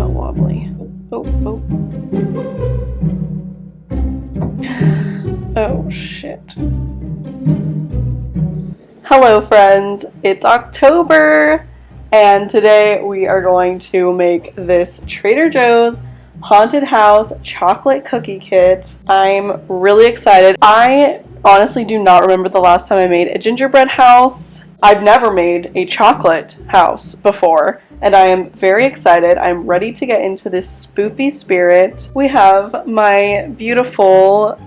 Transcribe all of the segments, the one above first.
felt wobbly. Oh, oh. Oh, shit. Hello, friends. It's October, and today we are going to make this Trader Joe's Haunted House Chocolate Cookie Kit. I'm really excited. I honestly do not remember the last time I made a gingerbread house. I've never made a chocolate house before, and I am very excited. I'm ready to get into this spoopy spirit. We have my beautiful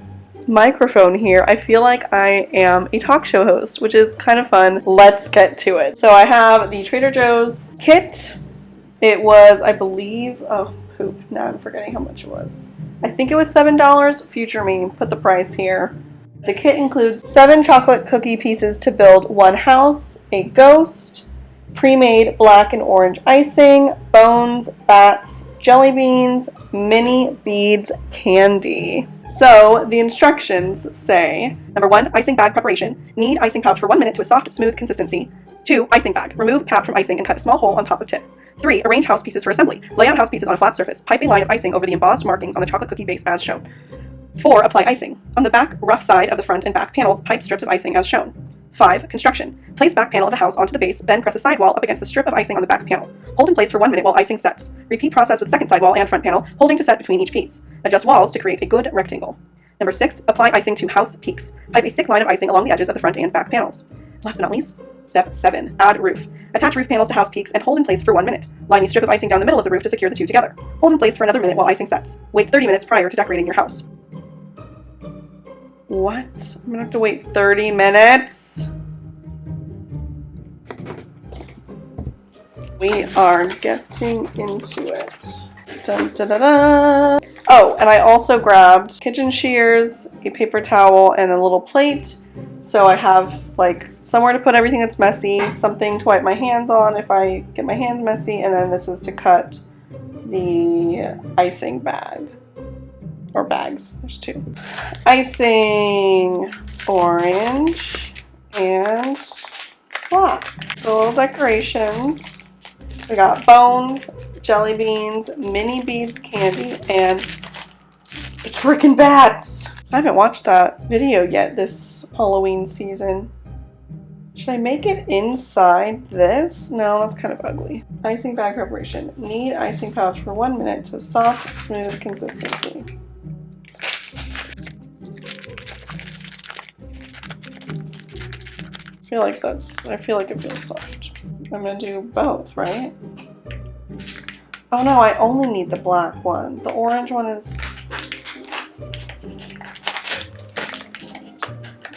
microphone here. I feel like I am a talk show host, which is kind of fun. Let's get to it. So I have the Trader Joe's kit. It was, I believe, oh poop, now I'm forgetting how much it was. I think it was $7. Future me, put the price here. The kit includes 7 chocolate cookie pieces to build 1 house, a ghost, pre-made black and orange icing, bones, bats, jelly beans, mini beads, candy. So the instructions say, number 1, icing bag preparation. Knead icing pouch for 1 minute to a soft, smooth consistency. 2, icing bag. Remove cap from icing and cut a small hole on top of tip. 3, arrange house pieces for assembly. Lay out house pieces on a flat surface. Pipe a line of icing over the embossed markings on the chocolate cookie base as shown. 4, apply icing. On the back, rough side of the front and back panels, pipe strips of icing as shown. 5, construction. Place back panel of the house onto the base, then press a sidewall up against the strip of icing on the back panel. Hold in place for 1 minute while icing sets. Repeat process with second sidewall and front panel, holding to set between each piece. Adjust walls to create a good rectangle. Number 6, apply icing to house peaks. Pipe a thick line of icing along the edges of the front and back panels. Last but not least, step 7, add roof. Attach roof panels to house peaks and hold in place for 1 minute. Line a strip of icing down the middle of the roof to secure the two together. Hold in place for another minute while icing sets. Wait 30 minutes prior to decorating your house. What? I'm gonna have to wait 30 minutes? We are getting into it. Dun, da, da, da. Oh, and I also grabbed kitchen shears, a paper towel, and a little plate. So I have like somewhere to put everything that's messy, something to wipe my hands on if I get my hands messy, and then this is to cut the icing bag. Or bags, there's 2. Icing, orange, and black. The little decorations. We got bones, jelly beans, mini beads, candy, and the freaking bats. I haven't watched that video yet this Halloween season. Should I make it inside this? No, that's kind of ugly. Icing bag preparation. Knead icing pouch for 1 minute to soft, smooth consistency. I feel like it feels soft. I'm gonna do both, right? Oh no, I only need the black one. The orange one is...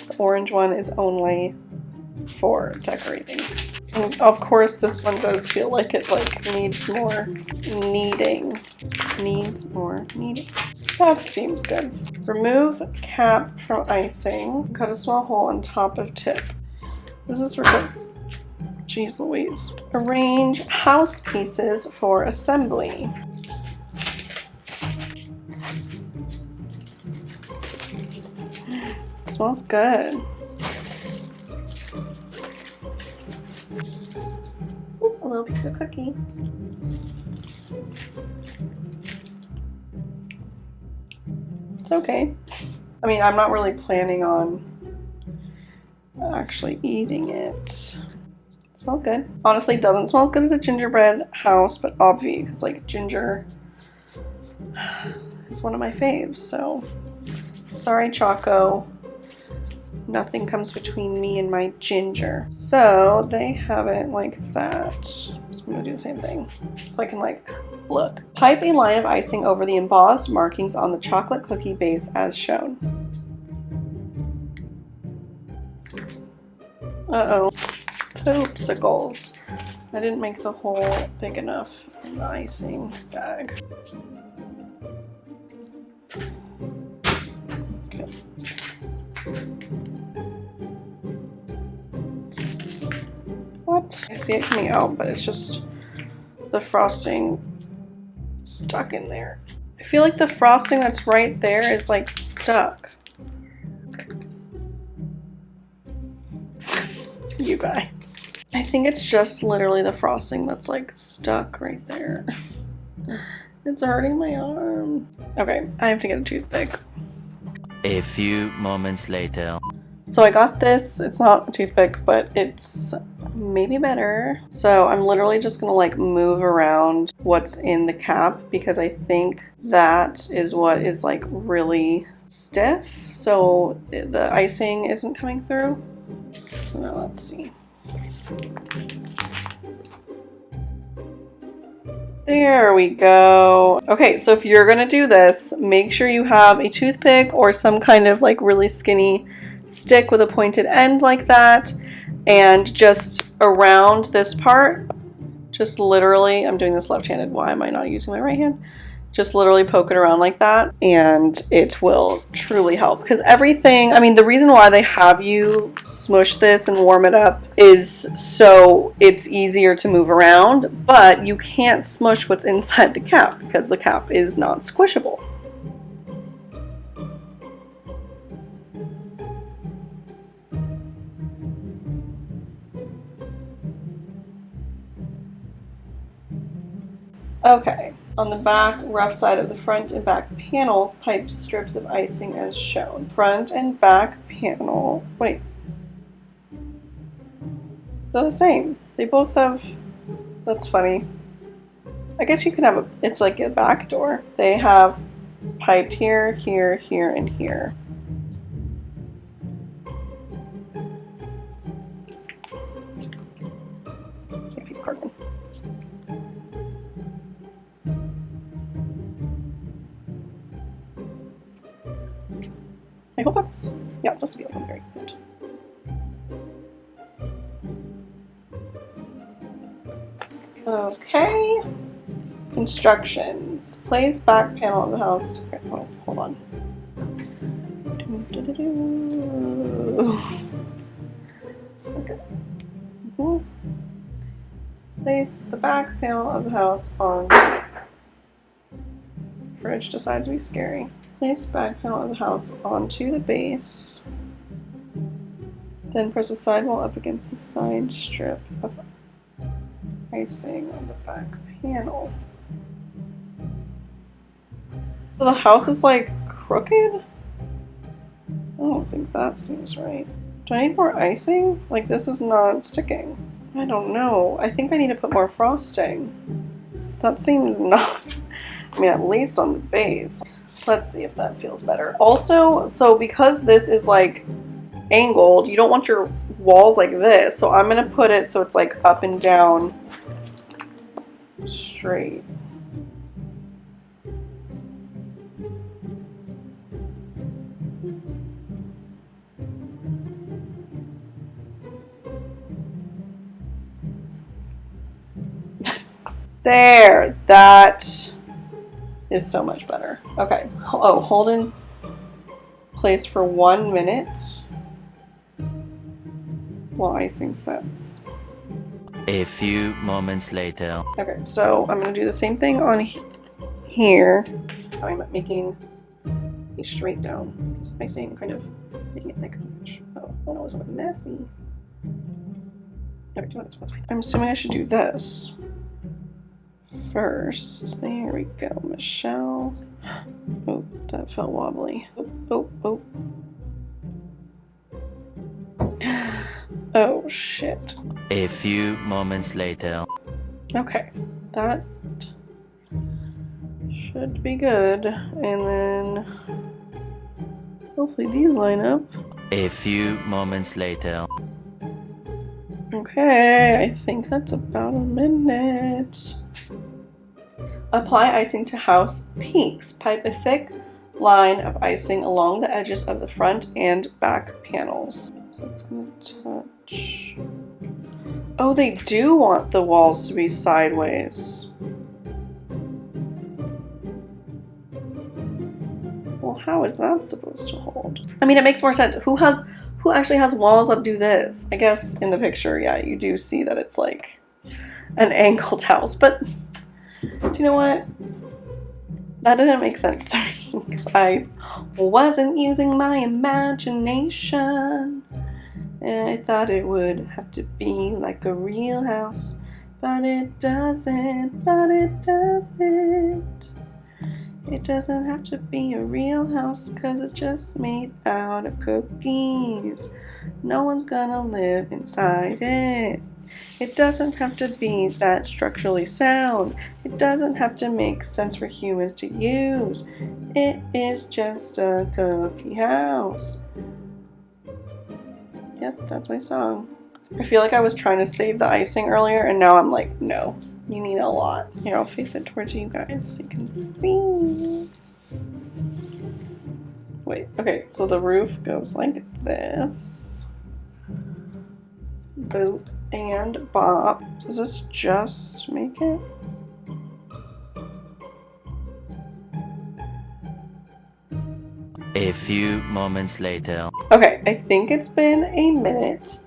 The orange one is only for decorating. And of course this one does feel like it needs more kneading. Needs more kneading. That seems good. Remove cap from icing. Cut a small hole on top of tip. This is for good. Jeez Louise. Arrange house pieces for assembly. It smells good. Ooh, a little piece of cookie. It's okay. I mean, I'm not really planning on actually eating it. It smells good. Honestly, it doesn't smell as good as a gingerbread house, but obviously, because like ginger is one of my faves, so sorry, Choco. Nothing comes between me and my ginger. So they have it like that. So I'm gonna do the same thing. So I can like, look. Pipe a line of icing over the embossed markings on the chocolate cookie base as shown. Uh-oh. Poopsicles. I didn't make the hole big enough in the icing bag. Okay. What? I see it coming out, but it's just the frosting stuck in there. I feel like the frosting that's right there is like stuck. You guys. I think it's just literally the frosting that's like stuck right there. It's hurting my arm. Okay, I have to get a toothpick. A few moments later. So I got this. It's not a toothpick, but it's maybe better. So I'm literally just gonna like move around what's in the cap because I think that is what is like really stiff. So the icing isn't coming through. So now let's see. There we go. Okay, so if you're gonna do this, make sure you have a toothpick or some kind of like really skinny stick with a pointed end like that, and just around this part, just literally, I'm doing this left-handed, why am I not using my right hand? Just literally poke it around like that and it will truly help. Because everything, I mean, the reason why they have you smush this and warm it up is so it's easier to move around, but you can't smush what's inside the cap because the cap is not squishable. Okay, on the back, rough side of the front and back panels, pipe strips of icing as shown. Front and back panel, wait. They're the same. They both have, that's funny. I guess you could have a, it's like a back door. They have piped here, here, here, and here. It's like a piece of cardboard. I hope that's, yeah, it's supposed to be like very good. Okay. Instructions. Place back panel of the house. Okay, oh, hold on. Okay. Place the back panel of the house on. Fridge decides to be scary. Place back panel of the house onto the base. Then press the sidewall up against the side strip of icing on the back panel. So the house is like crooked? I don't think that seems right. Do I need more icing? Like this is not sticking. I don't know. I think I need to put more frosting. That seems not, I mean, at least on the base. Let's see if that feels better. Also, so because this is like angled, you don't want your walls like this. So I'm gonna put it so it's like up and down straight. There, that is so much better. Okay, oh, hold in place for 1 minute while icing sets. A few moments later. Okay, so I'm gonna do the same thing on here. I'm making a straight down. It's icing, kind of making it thick. Oh no, it's a bit messy. Okay, I'm assuming I should do this first. There we go, Michelle. Oh, that felt wobbly. Oh, oh, oh. Oh, shit. A few moments later. Okay, that should be good. And then hopefully these line up. A few moments later. Okay, I think that's about a minute. Apply icing to house peaks. Pipe a thick line of icing along the edges of the front and back panels. So it's going to touch. Oh, they do want the walls to be sideways. Well, how is that supposed to hold? I mean, it makes more sense. Who actually has walls that do this? I guess in the picture, yeah, you do see that it's like an angled house, but do you know what? That didn't make sense to me because I wasn't using my imagination. And I thought it would have to be like a real house. But it doesn't, but it doesn't. It doesn't have to be a real house, 'cause it's just made out of cookies. No one's gonna live inside it. It doesn't have to be that structurally sound. It doesn't have to make sense for humans to use. It is just a cookie house. Yep, that's my song. I feel like I was trying to save the icing earlier, and now I'm like, no, you need a lot. Here, I'll face it towards you guys so you can see. Wait, okay, so the roof goes like this. Boop and bop. Does this just make it? A few moments later. Okay, I think it's been a minute.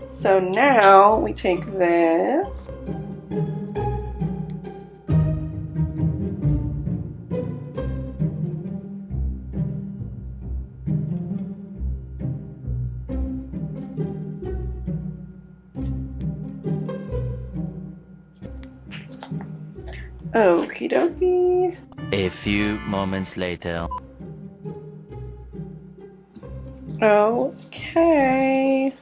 So now we take this. Okie dokie. A few moments later. Okay.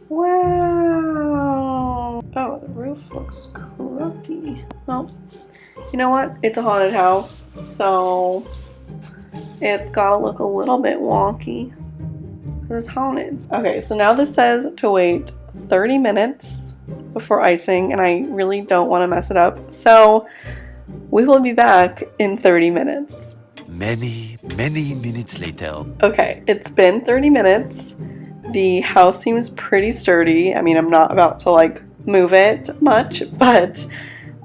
Wow. Oh, the roof looks crooky. Well, you know what? It's a haunted house, so it's gotta look a little bit wonky because it's haunted. Okay, so now this says to wait 30 minutes before icing, and I really don't want to mess it up. So we will be back in 30 minutes. Many minutes later. Okay, it's been 30 minutes. The house seems pretty sturdy. I mean, I'm not about to like move it much, but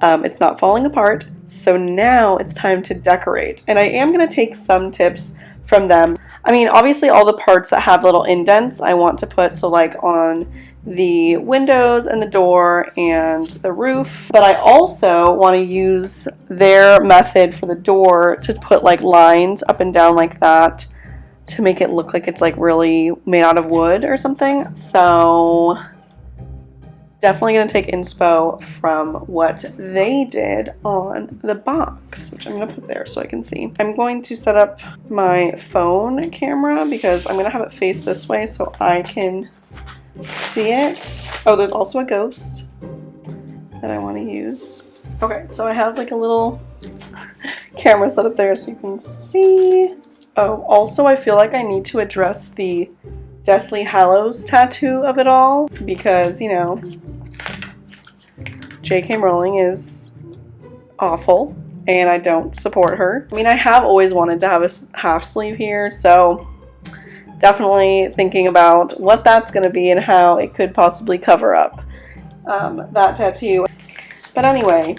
it's not falling apart. So now it's time to decorate. And I am going to take some tips from them. I mean, obviously all the parts that have little indents I want to put, so like on the windows and the door and the roof, but I also want to use their method for the door to put like lines up and down like that to make it look like it's like really made out of wood or something. So definitely going to take inspo from what they did on the box, which I'm going to put there so I can see. I'm going to set up my phone camera because I'm going to have it face this way so I can see it. Oh, there's also a ghost that I want to use. Okay, so I have like a little camera set up there so you can see. Oh, also I feel like I need to address the Deathly Hallows tattoo of it all because, you know, J.K. Rowling is awful and I don't support her. I mean, I have always wanted to have a half sleeve here, so definitely thinking about what that's going to be and how it could possibly cover up that tattoo. But anyway,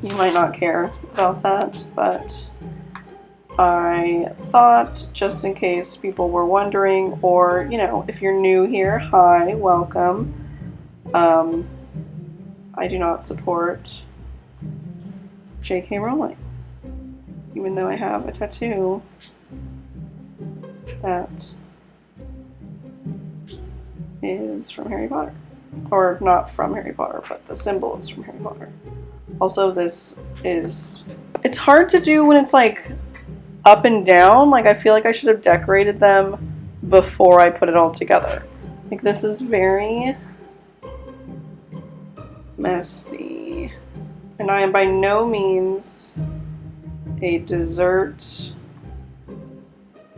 you might not care about that, but I thought just in case people were wondering, or, you know, if you're new here, hi, welcome. I do not support J.K. Rowling, even though I have a tattoo that is from Harry Potter. Or not from Harry Potter, but the symbol is from Harry Potter. Also, this is... It's hard to do when it's like up and down. Like, I feel like I should have decorated them before I put it all together. Like, this is very messy. And I am by no means a dessert,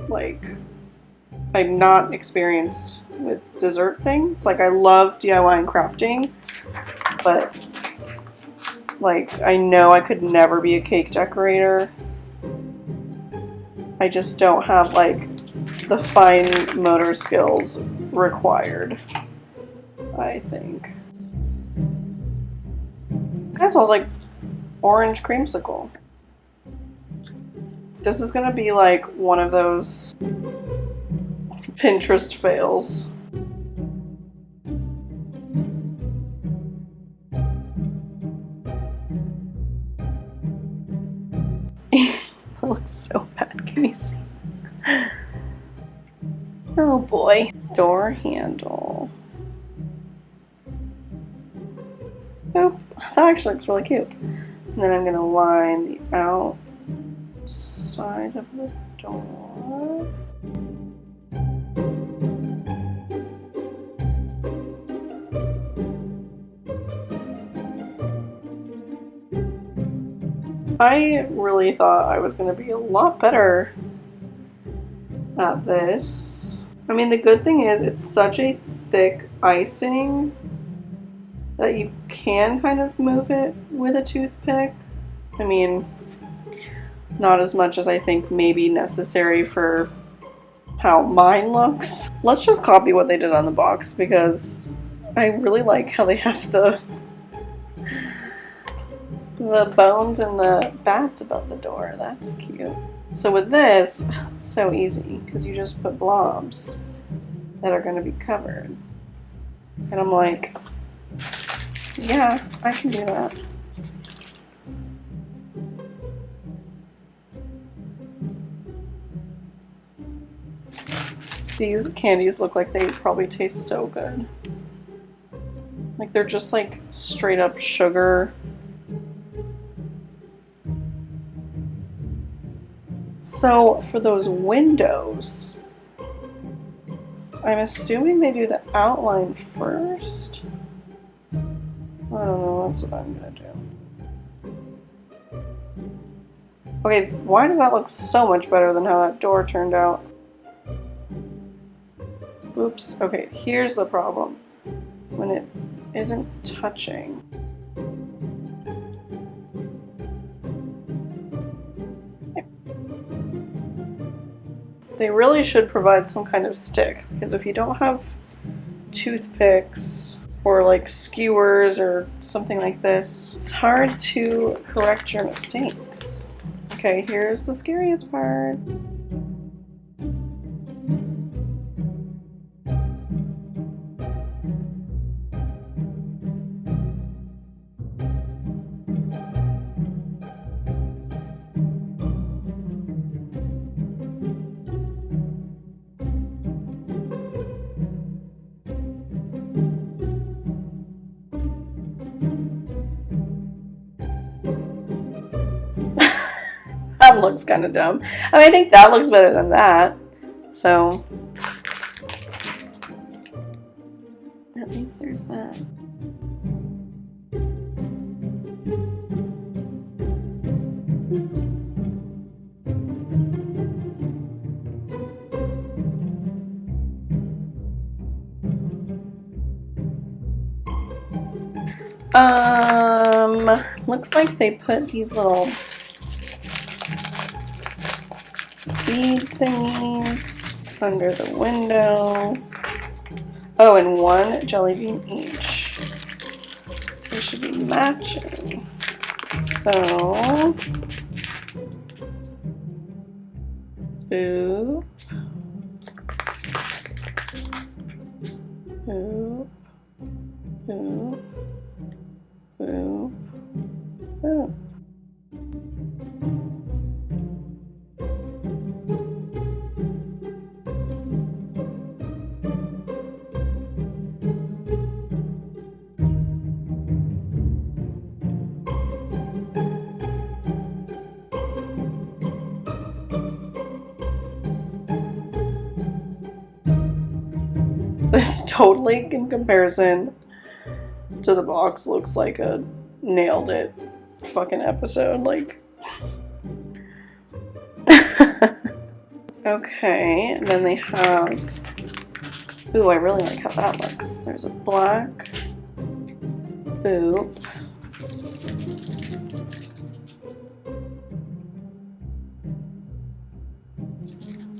like, I'm not experienced with dessert things. Like, I love DIY and crafting, but like, I know I could never be a cake decorator. I just don't have like the fine motor skills required, I think. That smells like orange creamsicle. This is gonna be like one of those Pinterest fails. That looks so bad. Can you see? Oh boy. Door handle. That actually looks really cute. And then I'm gonna line the outside of the door. I really thought I was gonna be a lot better at this. I mean, the good thing is it's such a thick icing that you can kind of move it with a toothpick. I mean, not as much as I think maybe necessary for how mine looks. Let's just copy what they did on the box because I really like how they have the bones and the bats above the door. That's cute. So with this, it's so easy because you just put blobs that are going to be covered. And I'm like, yeah, I can do that. These candies look like they probably taste so good. Like they're just like straight up sugar. So for those windows, I'm assuming they do the outline first. I don't know, that's what I'm gonna do. Okay, why does that look so much better than how that door turned out? Oops, okay, here's the problem. When it isn't touching. They really should provide some kind of stick, because if you don't have toothpicks or like skewers or something like this, it's hard to correct your mistakes. Okay, here's the scariest part. That looks kind of dumb. I mean, I think that looks better than that. So, at least there's that. Looks like they put these little bead thingies under the window. Oh, and one jelly bean each. They should be matching. So, boop, boop, boop, boop, boop. This totally, in comparison to the box, looks like a nailed it fucking episode. Like, okay, and then they have. Ooh, I really like how that looks. There's a black boop.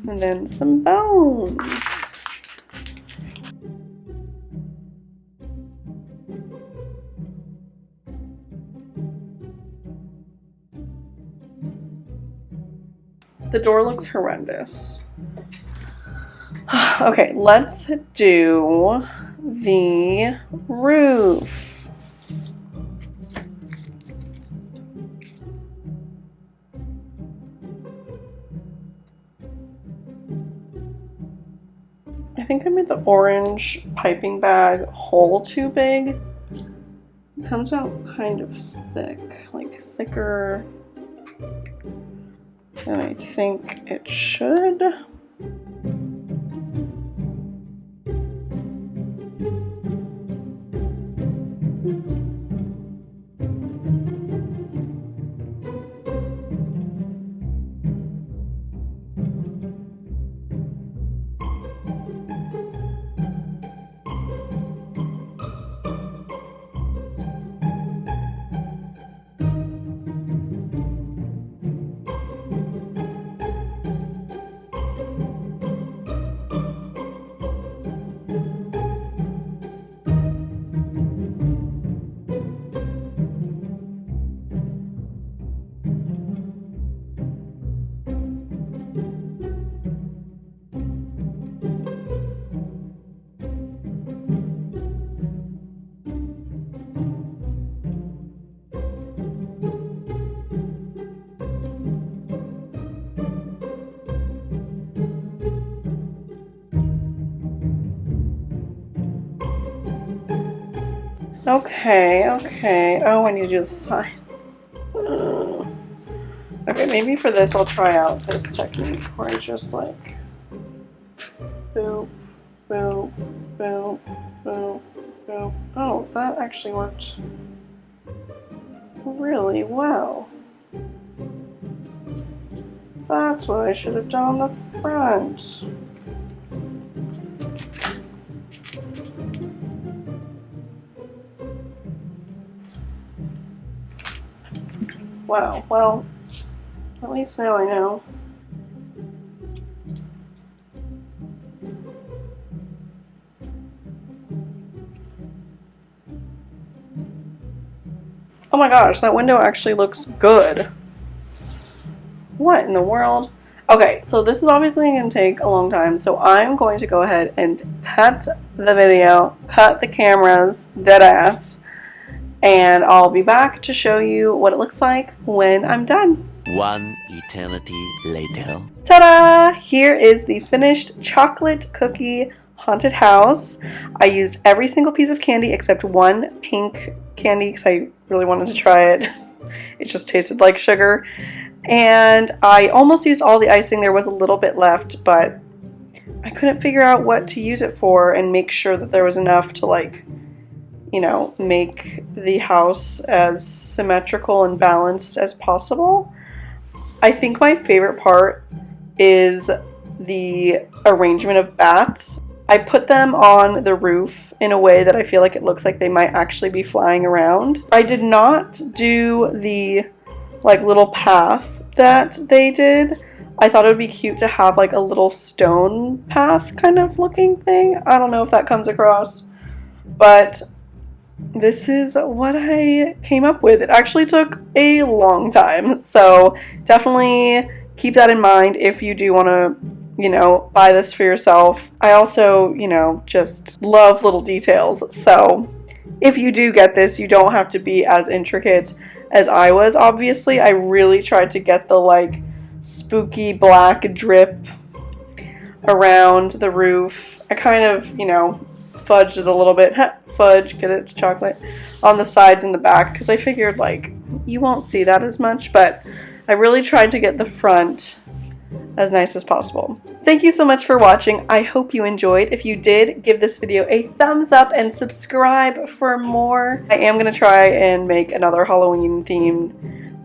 And then some bones. The door looks horrendous. Okay, let's do the roof. I think I made the orange piping bag hole too big comes out kind of thick, like thicker than I think it should. Okay. Oh, I need to do the side. Okay, maybe for this I'll try out this technique where I just like boop, boop, boop, boop, boop. Oh, that actually worked really well. That's what I should have done on the front. Wow, well, at least now I know. Oh my gosh, that window actually looks good. What in the world? Okay, so this is obviously going to take a long time, so I'm going to go ahead and cut the video, cut the cameras, dead ass, and I'll be back to show you what it looks like when I'm done. One eternity later. Ta-da! Here is the finished chocolate cookie haunted house. I used every single piece of candy except one pink candy because I really wanted to try it. It just tasted like sugar. And I almost used all the icing. There was a little bit left, but I couldn't figure out what to use it for and make sure that there was enough to, like, you know, make the house as symmetrical and balanced as possible. I think my favorite part is the arrangement of bats. I put them on the roof in a way that I feel like it looks like they might actually be flying around. I did not do the like little path that they did. I thought it would be cute to have like a little stone path kind of looking thing. I don't know if that comes across, but this is what I came up with. It actually took a long time, so definitely keep that in mind if you do want to, you know, buy this for yourself. I also, you know, just love little details, so if you do get this, you don't have to be as intricate as I was. Obviously, I really tried to get the like spooky black drip around the roof. I kind of, you know, fudged it a little bit. Fudge, get it, it's chocolate, on the sides and the back because I figured like you won't see that as much, but I really tried to get the front as nice as possible. Thank you so much for watching. I hope you enjoyed. If you did, give this video a thumbs up and subscribe for more. I am going to try and make another Halloween themed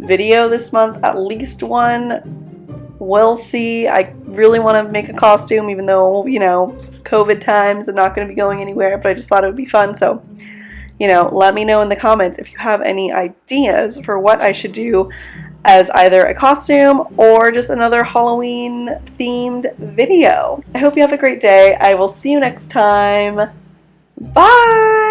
video this month, at least one. We'll see. I really want to make a costume, even though, you know, COVID times, I'm not going to be going anywhere, but I just thought it would be fun. So, you know, let me know in the comments if you have any ideas for what I should do as either a costume or just another Halloween themed video. I hope you have a great day. I will see you next time. Bye!